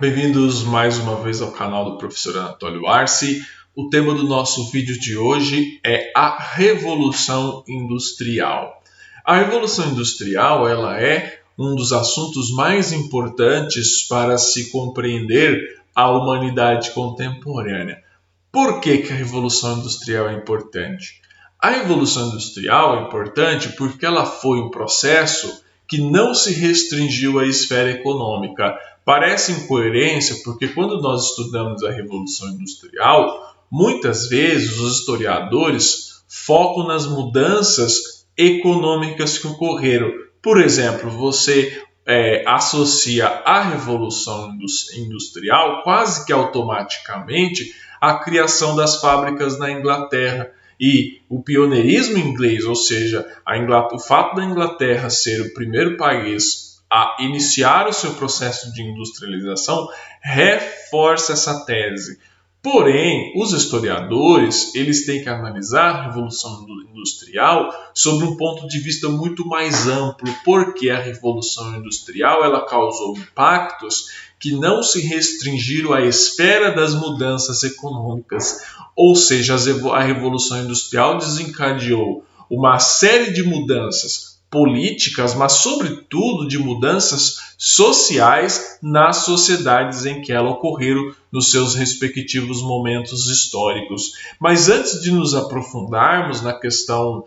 Bem-vindos mais uma vez ao canal do professor Anatólio Arce. O tema do nosso vídeo de hoje é a Revolução Industrial. A Revolução Industrial ela é um dos assuntos mais importantes para se compreender a humanidade contemporânea. Por que a Revolução Industrial é importante? A Revolução Industrial é importante porque ela foi um processo que não se restringiu à esfera econômica. Parece incoerência porque quando nós estudamos a Revolução Industrial, muitas vezes os historiadores focam nas mudanças econômicas que ocorreram. Por exemplo, você associa a Revolução Industrial quase que automaticamente à criação das fábricas na Inglaterra. E o pioneirismo inglês, ou seja, o fato da Inglaterra ser o primeiro país a iniciar o seu processo de industrialização, reforça essa tese. Porém, os historiadores eles têm que analisar a Revolução Industrial sob um ponto de vista muito mais amplo, porque a Revolução Industrial ela causou impactos que não se restringiram à esfera das mudanças econômicas, ou seja, a Revolução Industrial desencadeou uma série de mudanças políticas, mas sobretudo de mudanças sociais nas sociedades em que ela ocorreram nos seus respectivos momentos históricos. Mas antes de nos aprofundarmos na questão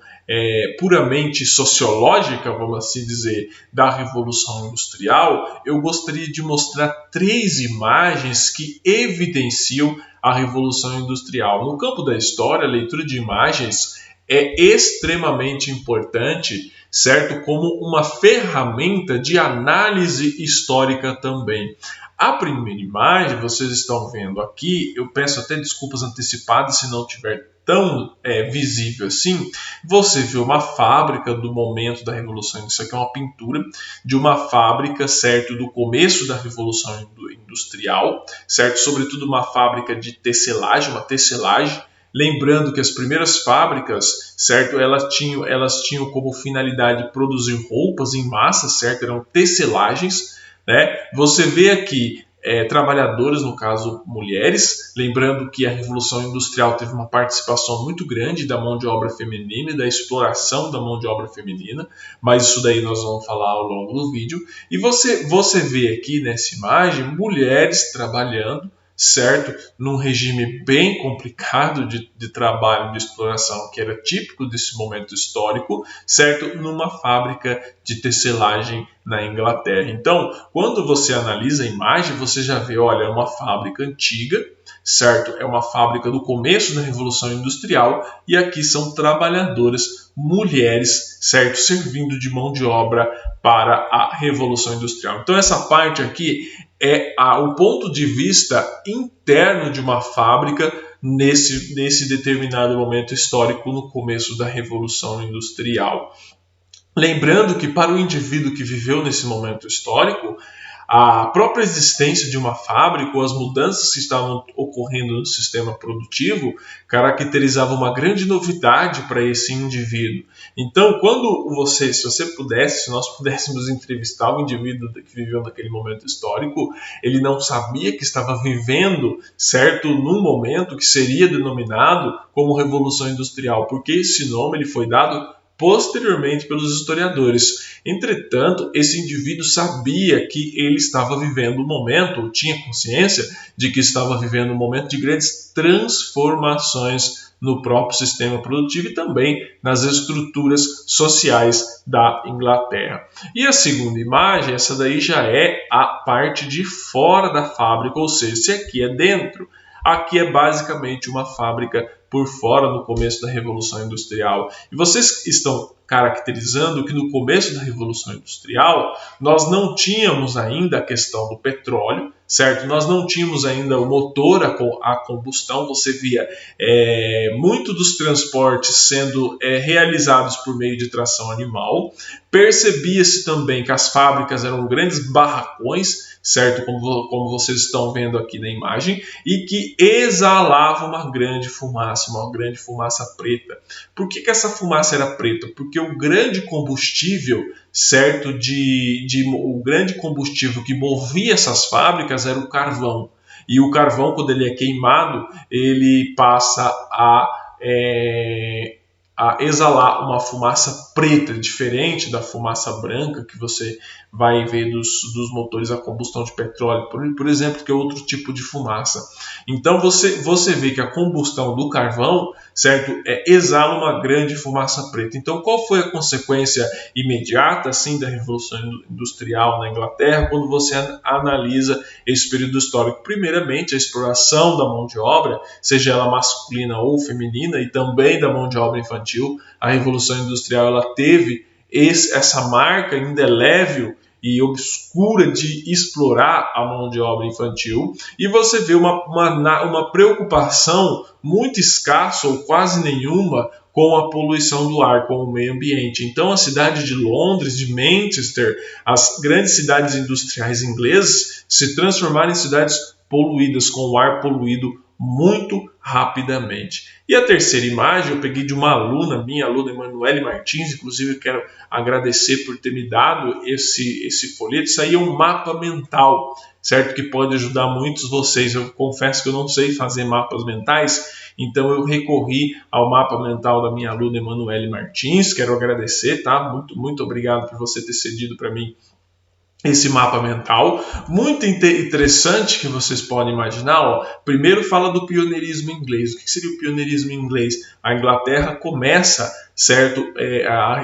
puramente sociológica, vamos assim dizer, da Revolução Industrial, eu gostaria de mostrar 3 imagens que evidenciam a Revolução Industrial. No campo da história, a leitura de imagens é extremamente importante, certo? Como uma ferramenta de análise histórica também. A primeira imagem, vocês estão vendo aqui, eu peço até desculpas antecipadas se não tiver tão visível assim. Você vê uma fábrica do momento da Revolução, isso aqui é uma pintura de uma fábrica, certo, do começo da Revolução Industrial, certo? Sobretudo uma fábrica de tecelagem, uma tecelagem. Lembrando que as primeiras fábricas, certo, elas tinham como finalidade produzir roupas em massa, certo? Eram tecelagens, né? Você vê aqui trabalhadoras, no caso mulheres, lembrando que a Revolução Industrial teve uma participação muito grande da mão de obra feminina e da exploração da mão de obra feminina, mas isso daí nós vamos falar ao longo do vídeo. E você vê aqui nessa imagem mulheres trabalhando, certo? Num regime bem complicado de trabalho, de exploração, que era típico desse momento histórico, certo? Numa fábrica de tecelagem na Inglaterra. Então, quando você analisa a imagem, você já vê, olha, é uma fábrica antiga, certo? É uma fábrica do começo da Revolução Industrial e aqui são trabalhadoras mulheres, certo? Servindo de mão de obra para a Revolução Industrial. Então, essa parte aqui é o ponto de vista interno de uma fábrica nesse determinado momento histórico no começo da Revolução Industrial. Lembrando que para o indivíduo que viveu nesse momento histórico, a própria existência de uma fábrica ou as mudanças que estavam ocorrendo no sistema produtivo caracterizavam uma grande novidade para esse indivíduo. Então, se nós pudéssemos entrevistar o indivíduo que viveu naquele momento histórico, ele não sabia que estava vivendo, certo, num momento que seria denominado como Revolução Industrial, porque esse nome ele foi dado posteriormente pelos historiadores. Entretanto, esse indivíduo sabia que ele estava vivendo um momento, ou tinha consciência de que estava vivendo um momento de grandes transformações no próprio sistema produtivo e também nas estruturas sociais da Inglaterra. E a segunda imagem, essa daí já é a parte de fora da fábrica, ou seja, se aqui é dentro, aqui é basicamente uma fábrica por fora no começo da Revolução Industrial. E vocês estão caracterizando que no começo da Revolução Industrial nós não tínhamos ainda a questão do petróleo, certo? Nós não tínhamos ainda o motor a combustão. Você via muito dos transportes sendo realizados por meio de tração animal. Percebia-se também que as fábricas eram grandes barracões, certo? Como vocês estão vendo aqui na imagem, e que exalavam uma grande fumaça preta. Por que essa fumaça era preta? Porque o grande combustível, certo, o grande combustível que movia essas fábricas era o carvão. E o carvão, quando ele é queimado, ele passa a exalar uma fumaça preta, diferente da fumaça branca que você vai ver dos motores a combustão de petróleo, por exemplo, que é outro tipo de fumaça. Então você vê que a combustão do carvão, certo, exala uma grande fumaça preta. Então qual foi a consequência imediata assim da Revolução Industrial na Inglaterra quando você analisa esse período histórico? Primeiramente, a exploração da mão de obra, seja ela masculina ou feminina, e também da mão de obra infantil. A Revolução Industrial ela teve essa marca indelével e obscura de explorar a mão de obra infantil, e você vê uma preocupação muito escassa ou quase nenhuma com a poluição do ar, com o meio ambiente. Então a cidade de Londres, de Manchester, as grandes cidades industriais inglesas se transformaram em cidades poluídas, com o ar poluído muito rapidamente. E a terceira imagem eu peguei de uma aluna, minha aluna Emanuele Martins, inclusive quero agradecer por ter me dado esse folheto. Isso aí é um mapa mental, certo? Que pode ajudar muitos vocês. Eu confesso que eu não sei fazer mapas mentais, então eu recorri ao mapa mental da minha aluna Emanuele Martins. Quero agradecer, tá? Muito obrigado por você ter cedido para mim esse mapa mental, muito interessante, que vocês podem imaginar. Ó. Primeiro fala do pioneirismo inglês. O que seria o pioneirismo inglês? A Inglaterra começa, certo,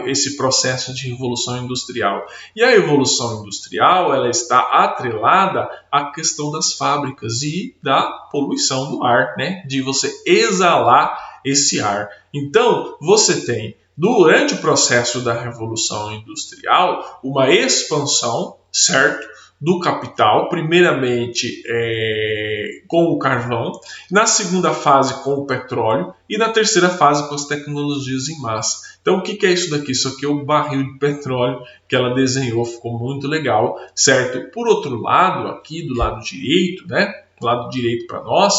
esse processo de revolução industrial. E a revolução industrial ela está atrelada à questão das fábricas e da poluição do ar, né? De você exalar esse ar. Então, você tem, durante o processo da Revolução Industrial, uma expansão, certo, do capital, primeiramente com o carvão, na segunda fase com o petróleo e na terceira fase com as tecnologias em massa. Então o que é isso daqui? Isso aqui é o barril de petróleo que ela desenhou, ficou muito legal, certo? Por outro lado, aqui do lado direito, né, do lado direito para nós,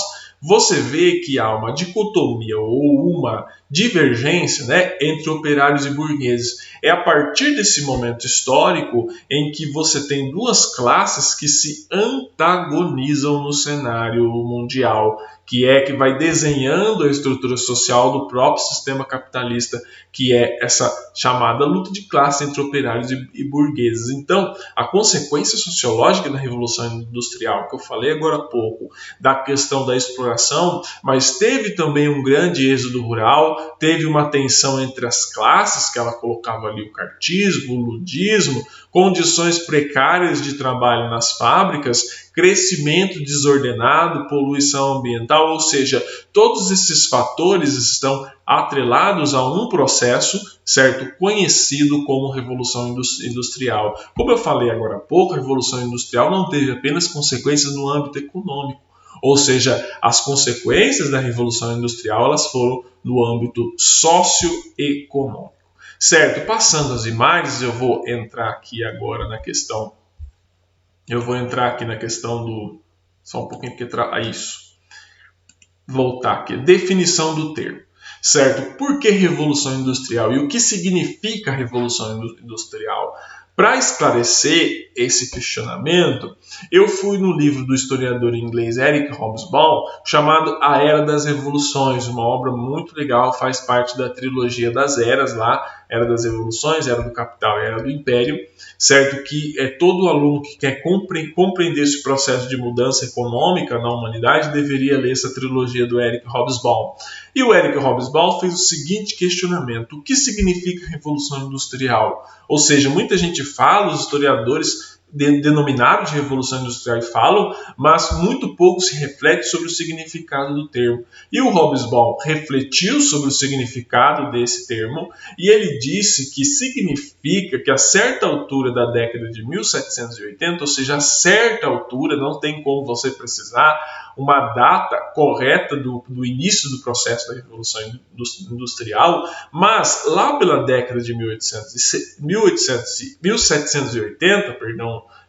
você vê que há uma dicotomia ou uma divergência, né, entre operários e burgueses. É a partir desse momento histórico em que você tem duas classes que se antagonizam no cenário mundial, que vai desenhando a estrutura social do próprio sistema capitalista, que é essa chamada luta de classe entre operários e burgueses. Então, a consequência sociológica da Revolução Industrial, que eu falei agora há pouco, da questão da exploração, mas teve também um grande êxodo rural, teve uma tensão entre as classes, que ela colocava ali o cartismo, o ludismo, condições precárias de trabalho nas fábricas, crescimento desordenado, poluição ambiental, ou seja, todos esses fatores estão atrelados a um processo, certo, conhecido como Revolução Industrial. Como eu falei agora há pouco, a Revolução Industrial não teve apenas consequências no âmbito econômico, ou seja, as consequências da Revolução Industrial elas foram no âmbito socioeconômico. Certo, passando as imagens, eu vou entrar aqui agora na questão. Do. Só um pouquinho que isso. Voltar aqui. Definição do termo. Certo? Por que Revolução Industrial? E o que significa Revolução Industrial? Para esclarecer esse questionamento, eu fui no livro do historiador inglês Eric Hobsbawm, chamado A Era das Revoluções, uma obra muito legal, faz parte da trilogia das eras lá, Era das Revoluções, Era do Capital e Era do Império, certo? Que todo aluno que quer compreender esse processo de mudança econômica na humanidade deveria ler essa trilogia do Eric Hobsbawm. E o Eric Hobsbawm fez o seguinte questionamento: o que significa Revolução Industrial? Ou seja, muita gente fala, os historiadores denominaram de Revolução Industrial e falam, mas muito pouco se reflete sobre o significado do termo. E o Hobsbawm refletiu sobre o significado desse termo e ele disse que significa que a certa altura da década de 1780, ou seja, a certa altura, não tem como você precisar uma data correta do início do processo da Revolução Industrial, mas lá pela década de 1780,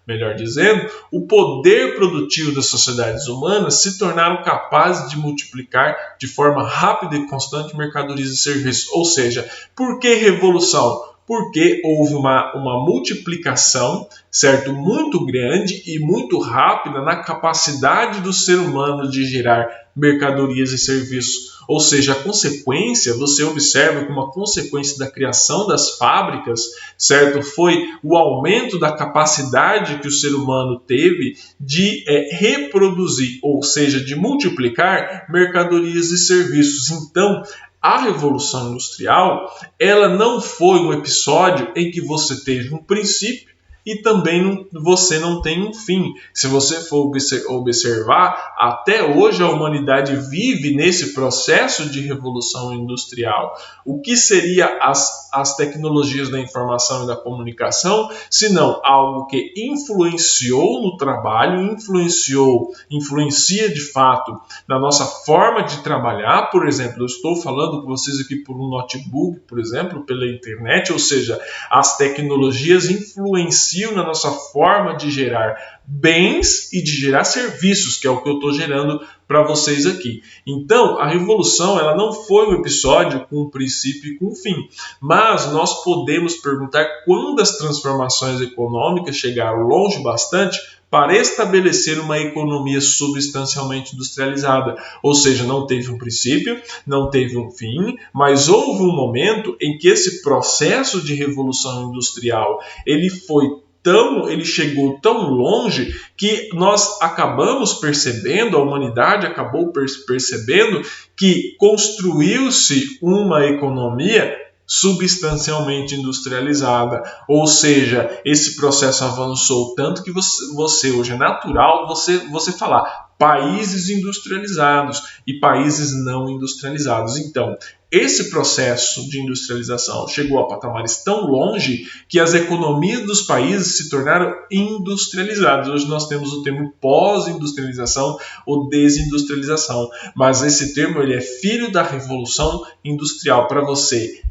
melhor dizendo, o poder produtivo das sociedades humanas se tornaram capazes de multiplicar de forma rápida e constante mercadorias e serviços. Ou seja, por que revolução? porque houve uma multiplicação, certo, muito grande e muito rápida na capacidade do ser humano de gerar mercadorias e serviços. Ou seja, a consequência, você observa que uma consequência da criação das fábricas, certo, foi o aumento da capacidade que o ser humano teve de reproduzir, ou seja, de multiplicar mercadorias e serviços. Então, a Revolução Industrial, ela não foi um episódio em que você teve um princípio e também você não tem um fim. Se você for observar, até hoje a humanidade vive nesse processo de revolução industrial. O que seria as tecnologias da informação e da comunicação, se não algo que influenciou no trabalho, influencia de fato na nossa forma de trabalhar. Por exemplo, eu estou falando com vocês aqui por um notebook, por exemplo, pela internet, ou seja, as tecnologias influenciam na nossa forma de gerar bens e de gerar serviços, que é o que eu estou gerando para vocês aqui. Então, a revolução, ela não foi um episódio com um princípio e com um fim, mas nós podemos perguntar quando as transformações econômicas chegaram longe bastante para estabelecer uma economia substancialmente industrializada. Ou seja, não teve um princípio, não teve um fim, mas houve um momento em que esse processo de revolução industrial, ele chegou tão longe que nós acabamos percebendo, a humanidade acabou percebendo que construiu-se uma economia substancialmente industrializada, ou seja, esse processo avançou tanto que você hoje é natural você falar países industrializados e países não industrializados. Então, esse processo de industrialização chegou a patamares tão longe que as economias dos países se tornaram industrializadas. Hoje nós temos o termo pós-industrialização ou desindustrialização, mas esse termo ele é filho da Revolução Industrial. Para você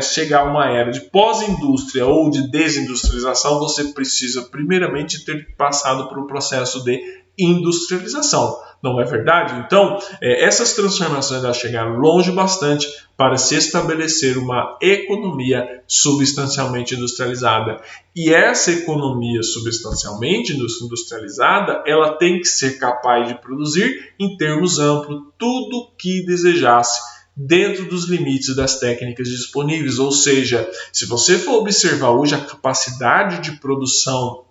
chegar a uma era de pós-indústria ou de desindustrialização, você precisa primeiramente ter passado por um processo de industrialização. Não é verdade? Então, essas transformações elas chegaram longe bastante para se estabelecer uma economia substancialmente industrializada. E essa economia substancialmente industrializada, ela tem que ser capaz de produzir, em termos amplos, tudo o que desejasse, dentro dos limites das técnicas disponíveis. Ou seja, se você for observar hoje a capacidade de produção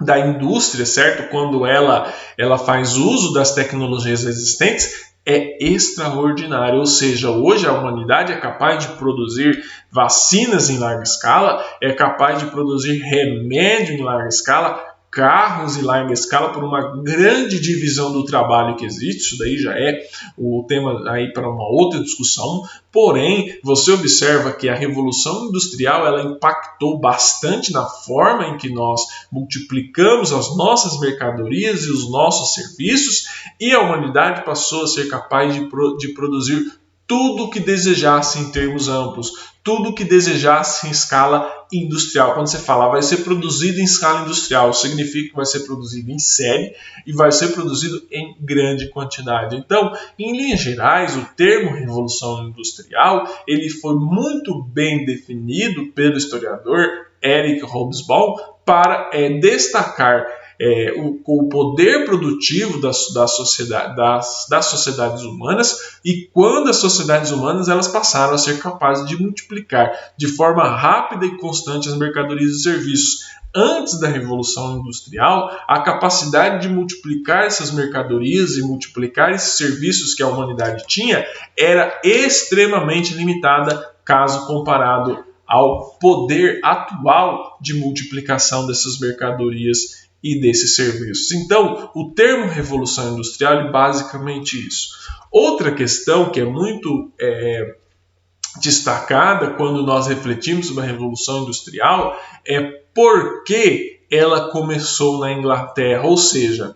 da indústria, certo? Quando ela faz uso das tecnologias existentes, é extraordinário. Ou seja, hoje a humanidade é capaz de produzir vacinas em larga escala, é capaz de produzir remédio em larga escala, carros em larga escala, por uma grande divisão do trabalho que existe. Isso daí já é o tema aí para uma outra discussão. Porém, você observa que a Revolução Industrial ela impactou bastante na forma em que nós multiplicamos as nossas mercadorias e os nossos serviços, e a humanidade passou a ser capaz de produzir tudo o que desejasse em termos amplos, tudo o que desejasse em escala industrial. Quando você fala vai ser produzido em escala industrial, significa que vai ser produzido em série e vai ser produzido em grande quantidade. Então, em linhas gerais, o termo Revolução Industrial ele foi muito bem definido pelo historiador Eric Hobsbawm para destacar o poder produtivo das sociedades humanas, e quando as sociedades humanas elas passaram a ser capazes de multiplicar de forma rápida e constante as mercadorias e serviços. Antes da Revolução Industrial, a capacidade de multiplicar essas mercadorias e multiplicar esses serviços que a humanidade tinha era extremamente limitada, caso comparado ao poder atual de multiplicação dessas mercadorias e desses serviços. Então, o termo Revolução Industrial é basicamente isso. Outra questão que é muito destacada quando nós refletimos sobre a Revolução Industrial é por que ela começou na Inglaterra, ou seja,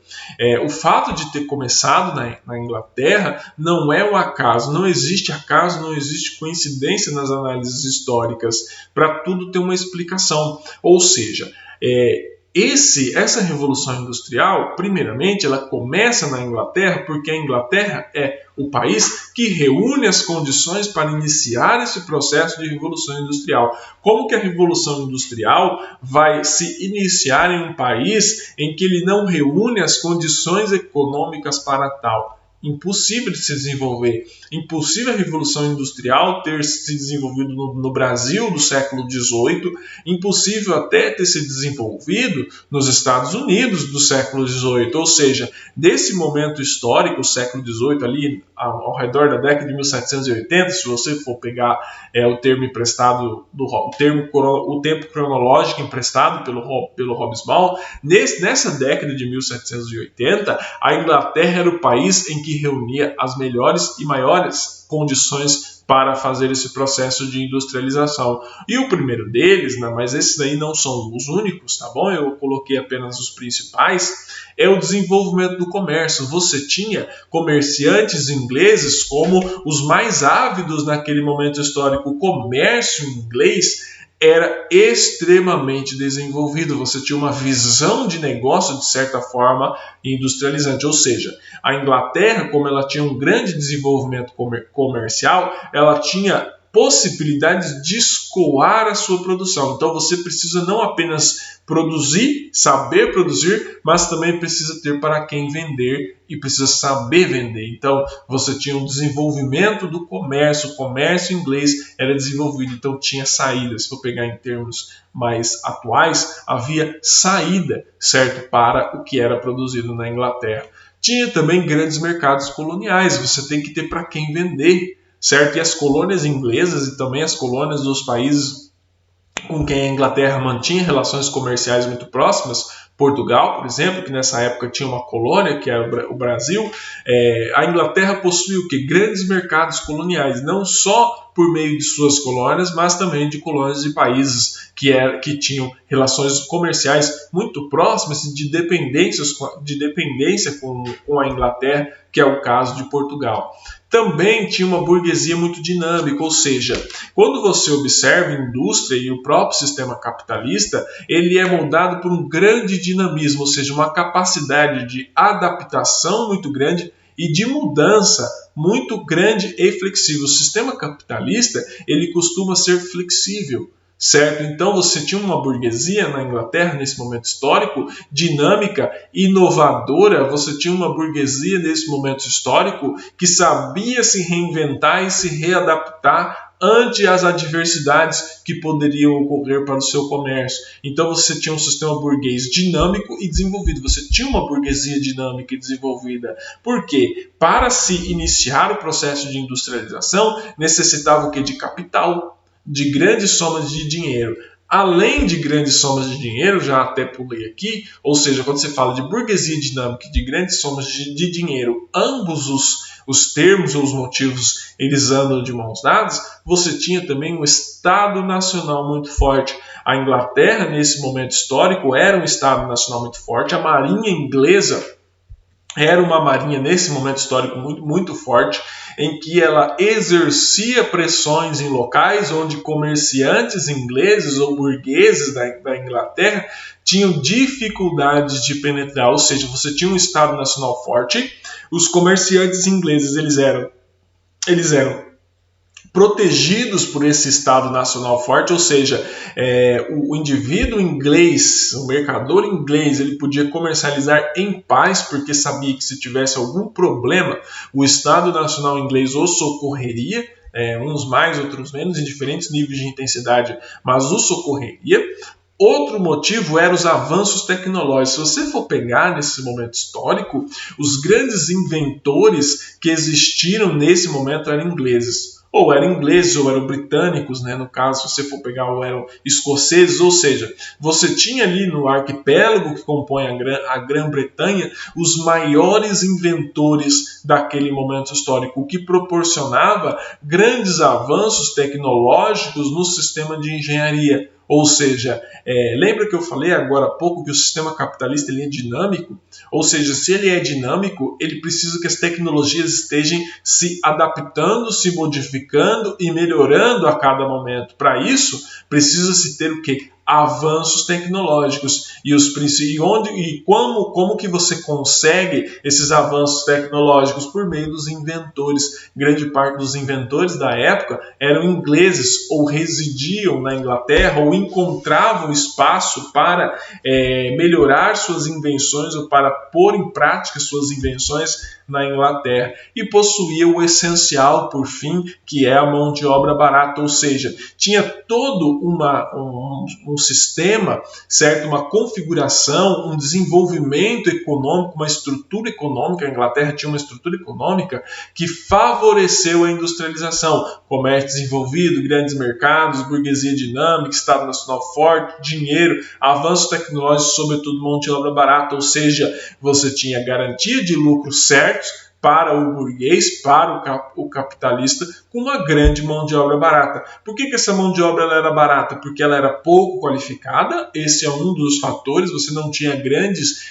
o fato de ter começado na Inglaterra não é um acaso, não existe acaso, não existe coincidência nas análises históricas, para tudo ter uma explicação, ou seja, Essa revolução industrial, primeiramente, ela começa na Inglaterra, porque a Inglaterra é o país que reúne as condições para iniciar esse processo de revolução industrial. Como que a revolução industrial vai se iniciar em um país em que ele não reúne as condições econômicas para tal? Impossível de se desenvolver. Impossível a Revolução Industrial ter se desenvolvido no Brasil do século XVIII, impossível até ter se desenvolvido nos Estados Unidos do século XVIII. Ou seja, desse momento histórico, o século XVIII, ali ao redor da década de 1780, se você for pegar o termo emprestado, o tempo cronológico emprestado pelo Hobsbawm, nessa década de 1780, a Inglaterra era o país em que reunia as melhores e maiores condições para fazer esse processo de industrialização. E o primeiro deles, mas esses aí não são os únicos, tá bom? Eu coloquei apenas os principais, é o desenvolvimento do comércio. Você tinha comerciantes ingleses como os mais ávidos naquele momento histórico. O comércio inglês era extremamente desenvolvido, você tinha uma visão de negócio, de certa forma, industrializante, ou seja, a Inglaterra, como ela tinha um grande desenvolvimento comercial, ela tinha possibilidades de escoar a sua produção. Então você precisa não apenas produzir, saber produzir, mas também precisa ter para quem vender e precisa saber vender. Então você tinha um desenvolvimento do comércio, o comércio inglês era desenvolvido, então tinha saída. Se for pegar em termos mais atuais, havia saída, certo, para o que era produzido na Inglaterra. Tinha também grandes mercados coloniais, você tem que ter para quem vender, certo? E as colônias inglesas e também as colônias dos países com quem a Inglaterra mantinha relações comerciais muito próximas, Portugal, por exemplo, que nessa época tinha uma colônia, que era o Brasil, a Inglaterra possuía o quê? Grandes mercados coloniais, não só por meio de suas colônias, mas também de colônias de países que tinham relações comerciais muito próximas de dependência com a Inglaterra, que é o caso de Portugal. Também tinha uma burguesia muito dinâmica, ou seja, quando você observa a indústria e o próprio sistema capitalista, ele é moldado por um grande dinamismo, ou seja, uma capacidade de adaptação muito grande e de mudança muito grande e flexível. O sistema capitalista, ele costuma ser flexível, certo? Então você tinha uma burguesia na Inglaterra nesse momento histórico, dinâmica, inovadora. Você tinha uma burguesia nesse momento histórico que sabia se reinventar e se readaptar ante as adversidades que poderiam ocorrer para o seu comércio. Então você tinha um sistema burguês dinâmico e desenvolvido. Você tinha uma burguesia dinâmica e desenvolvida. Por quê? Para se iniciar o processo de industrialização, necessitava o quê? De capital, de grandes somas de dinheiro. Além de grandes somas de dinheiro, já até pulei aqui, ou seja, quando você fala de burguesia dinâmica e de grandes somas de dinheiro, ambos os termos ou os motivos, eles andam de mãos dadas, você tinha também um Estado Nacional muito forte. A Inglaterra, nesse momento histórico, era um Estado Nacional muito forte. A Marinha Inglesa era uma marinha, nesse momento histórico, muito, muito forte, em que ela exercia pressões em locais onde comerciantes ingleses ou burgueses da Inglaterra tinham dificuldades de penetrar, ou seja, você tinha um Estado Nacional forte, os comerciantes ingleses eles eram protegidos por esse Estado Nacional forte, ou seja, o indivíduo inglês, o mercador inglês, ele podia comercializar em paz, porque sabia que se tivesse algum problema, o Estado Nacional inglês o socorreria, uns mais, outros menos, em diferentes níveis de intensidade, mas o socorreria. Outro motivo eram os avanços tecnológicos. Se você for pegar nesse momento histórico, os grandes inventores que existiram nesse momento eram ingleses. Ou eram britânicos, né? No caso, se você for pegar, ou eram escoceses, ou seja, você tinha ali no arquipélago que compõe a Grã-Bretanha os maiores inventores daquele momento histórico, o que proporcionava grandes avanços tecnológicos no sistema de engenharia. Ou seja, lembra que eu falei agora há pouco que o sistema capitalista ele é dinâmico? Ou seja, se ele é dinâmico, ele precisa que as tecnologias estejam se adaptando, se modificando e melhorando a cada momento. Para isso, precisa-se ter o quê? avanços tecnológicos. E como que você consegue esses avanços tecnológicos? Por meio dos inventores. Grande parte dos inventores da época eram ingleses, ou residiam na Inglaterra, ou encontravam espaço para melhorar suas invenções, ou para pôr em prática suas invenções na Inglaterra, e possuía o essencial, por fim, que é a mão de obra barata, ou seja, tinha todo um sistema, certo? Uma configuração, um desenvolvimento econômico, uma estrutura econômica. A Inglaterra tinha uma estrutura econômica que favoreceu a industrialização, comércio desenvolvido, grandes mercados, burguesia dinâmica, Estado Nacional forte, dinheiro, avanços tecnológicos, sobretudo mão de obra barata, ou seja, você tinha garantia de lucro certos para o burguês, para o capitalista, com uma grande mão de obra barata. Por que essa mão de obra era barata? Porque ela era pouco qualificada, esse é um dos fatores, você não tinha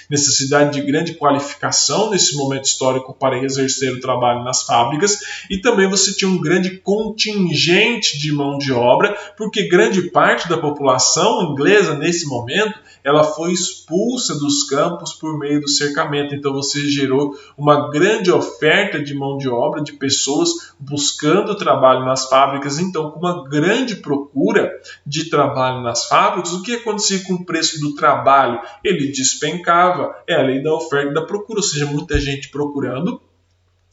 necessidade de grande qualificação nesse momento histórico para exercer o trabalho nas fábricas, e também você tinha um grande contingente de mão de obra, porque grande parte da população inglesa, nesse momento, ela foi expulsa dos campos por meio do cercamento. Então você gerou uma grande oferta de mão de obra, de pessoas buscando trabalho nas fábricas. Então, com uma grande procura de trabalho nas fábricas, o que acontecia com o preço do trabalho? Ele despencava. É a lei da oferta e da procura, ou seja, muita gente procurando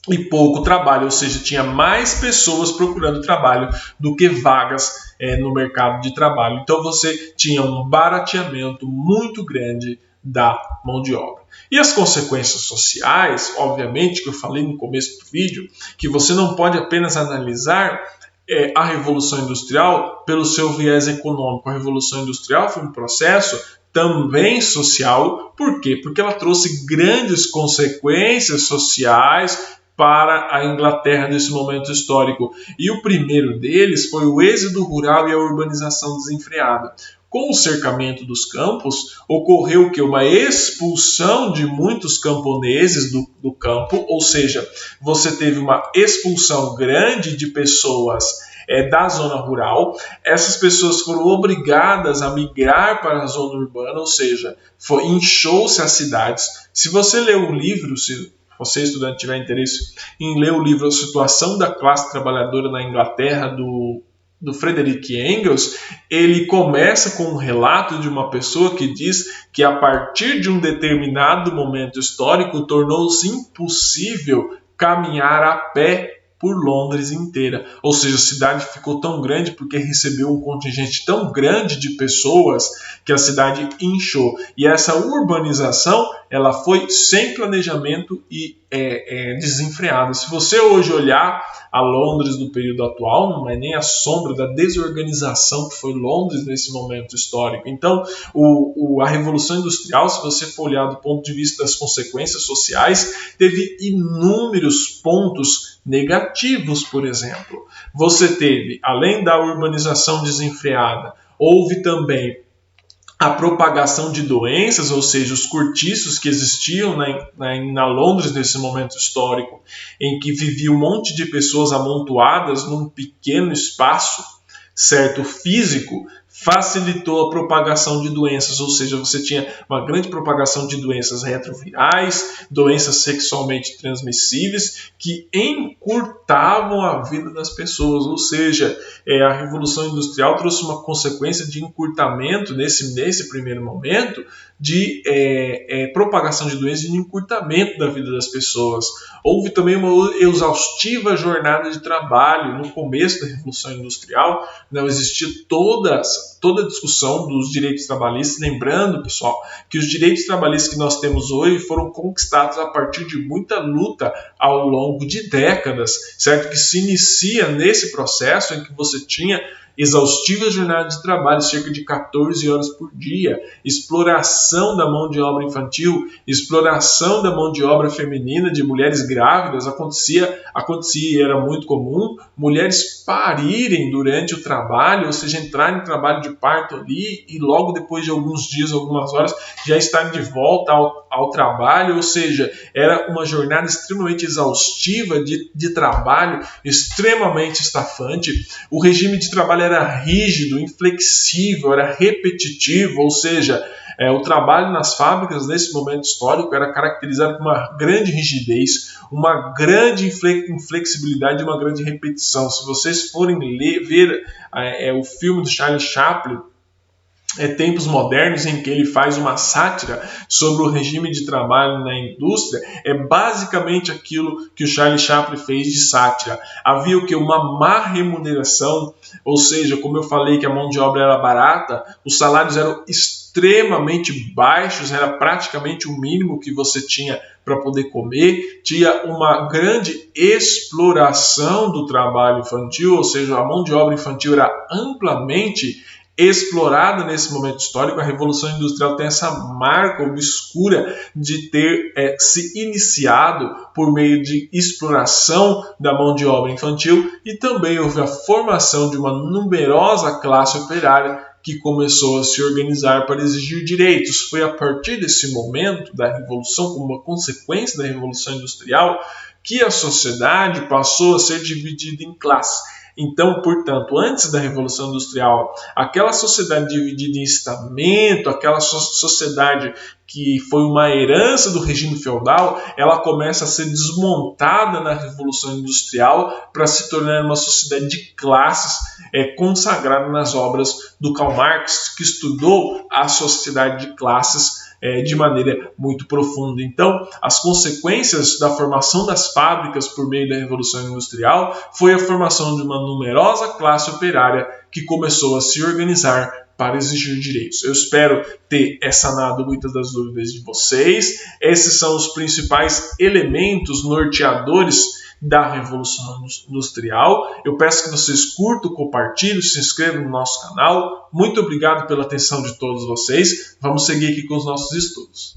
e pouco trabalho, ou seja, tinha mais pessoas procurando trabalho do que vagas no mercado de trabalho. Então você tinha um barateamento muito grande da mão de obra. E as consequências sociais, obviamente, que eu falei no começo do vídeo, que você não pode apenas analisar a Revolução Industrial pelo seu viés econômico. A Revolução Industrial foi um processo também social. Por quê? Porque ela trouxe grandes consequências sociais para a Inglaterra nesse momento histórico. E o primeiro deles foi o êxodo rural e a urbanização desenfreada. Com o cercamento dos campos, ocorreu que uma expulsão de muitos camponeses do campo, ou seja, você teve uma expulsão grande de pessoas da zona rural. Essas pessoas foram obrigadas a migrar para a zona urbana, ou seja, inchou-se as cidades. Se você ler o livro, se você, estudante, tiver interesse em ler o livro A Situação da Classe Trabalhadora na Inglaterra, do Frederick Engels, ele começa com um relato de uma pessoa que diz que a partir de um determinado momento histórico tornou-se impossível caminhar a pé por Londres inteira. Ou seja, a cidade ficou tão grande porque recebeu um contingente tão grande de pessoas que a cidade inchou. E essa urbanização, ela foi sem planejamento e desenfreada. Se você hoje olhar a Londres do período atual, não é nem a sombra da desorganização que foi Londres nesse momento histórico. Então, a Revolução Industrial, se você for olhar do ponto de vista das consequências sociais, teve inúmeros pontos negativos. Por exemplo, você teve, além da urbanização desenfreada, houve também a propagação de doenças, ou seja, os cortiços que existiam na Londres nesse momento histórico, em que vivia um monte de pessoas amontoadas num pequeno espaço, certo, físico, facilitou a propagação de doenças, ou seja, você tinha uma grande propagação de doenças retrovirais, doenças sexualmente transmissíveis, que encurtavam a vida das pessoas, ou seja, a Revolução Industrial trouxe uma consequência de encurtamento, nesse primeiro momento, de propagação de doenças e de encurtamento da vida das pessoas. Houve também uma exaustiva jornada de trabalho. No começo da Revolução Industrial, não existia toda a discussão dos direitos trabalhistas. Lembrando, pessoal, que os direitos trabalhistas que nós temos hoje foram conquistados a partir de muita luta ao longo de décadas, certo? Que se inicia nesse processo em que você tinha exaustiva jornada de trabalho, cerca de 14 horas por dia, exploração da mão de obra infantil, exploração da mão de obra feminina, de mulheres grávidas. Acontecia e era muito comum mulheres parirem durante o trabalho, ou seja, entrarem em trabalho de parto ali e logo depois de alguns dias, algumas horas, já estarem de volta ao trabalho, ou seja, era uma jornada extremamente exaustiva de trabalho, extremamente estafante. O regime de trabalho era rígido, inflexível, era repetitivo, ou seja, o trabalho nas fábricas nesse momento histórico era caracterizado por uma grande rigidez, uma grande inflexibilidade e uma grande repetição. Se vocês forem ver o filme do Charlie Chaplin, Tempos Modernos, em que ele faz uma sátira sobre o regime de trabalho na indústria, é basicamente aquilo que o Charlie Chaplin fez de sátira. Havia o que? Uma má remuneração, ou seja, como eu falei que a mão de obra era barata, os salários eram extremamente baixos, era praticamente o mínimo que você tinha para poder comer, tinha uma grande exploração do trabalho infantil, ou seja, a mão de obra infantil era amplamente explorada nesse momento histórico. A Revolução Industrial tem essa marca obscura de ter se iniciado por meio de exploração da mão de obra infantil, e também houve a formação de uma numerosa classe operária que começou a se organizar para exigir direitos. Foi a partir desse momento da Revolução, como uma consequência da Revolução Industrial, que a sociedade passou a ser dividida em classes. Então, portanto, antes da Revolução Industrial, aquela sociedade dividida em estamento, aquela sociedade que foi uma herança do regime feudal, ela começa a ser desmontada na Revolução Industrial para se tornar uma sociedade de classes consagrada nas obras do Karl Marx, que estudou a sociedade de classes de maneira muito profunda. Então, as consequências da formação das fábricas por meio da Revolução Industrial foi a formação de uma numerosa classe operária que começou a se organizar para exigir direitos. Eu espero ter sanado muitas das dúvidas de vocês. Esses são os principais elementos norteadores da Revolução Industrial. Eu peço que vocês curtam, compartilhem, se inscrevam no nosso canal. Muito obrigado pela atenção de todos vocês. Vamos seguir aqui com os nossos estudos.